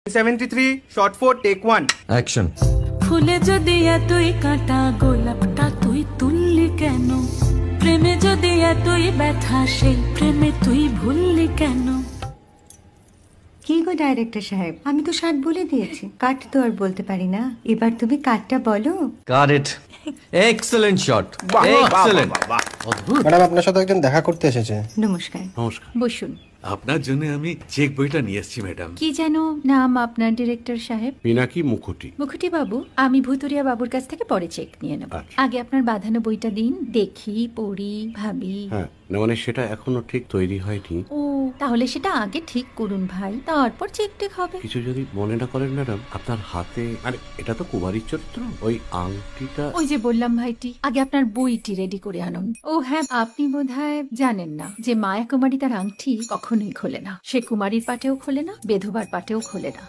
73 shot 4 take 1 action. ফুলে যদি এতই কাঁটা গোলাপটা তুই তুললি কেন? প্রেমে যদি এতই ব্যথা সেই প্রেমে তুই ভুললি কেন? কি গো ডাইরেক্টর সাহেব, আমি তো 60 বলে দিয়েছি, কাট তো আর বলতে পারি না, এবার তুমি কাটটা বলো। Got it. Excellent shot, excellent. Madam আপনার সাথে একজন দেখা করতে এসেছে। নমস্কার। নমস্কার। বসুন। আপনার জন্য আমি চেক বইটা নিয়ে এসেছি ম্যাডাম। কি যেন নাম আপনার ডিরেক্টর সাহেব? পিনাকি মুখোটি। মুখুটি বাবু, আমি ভুতুরিয়া বাবুর কাছ থেকে পরে চেক নিয়ে নেব। আচ্ছা। আগে আপনার বাঁধানো বইটা দিন, দেখি, পড়ি, ভাবি। হ্যাঁ, না মানে সেটা এখনো ঠিক তৈরি হয়নি। ও, তাহলে সেটা আগে ঠিক করুন ভাই, তারপর চেক টেক হবে। কিছু যদি মনে না করেন ম্যাডাম, আপনার হাতে মানে এটা তো কুমারীর চরিত্র, ওই আংটিটা। ওই যে বললাম ভাইটি, আগে আপনার বইটি রেডি করে আনুন। ও হ্যাঁ, আপনি বোধহয় জানেন না যে মায়া কুমারী তার আংটি কখনোই খোলে না। সে কুমারীর পাটেও খোলে না, বেধবার পাটেও খোলে না।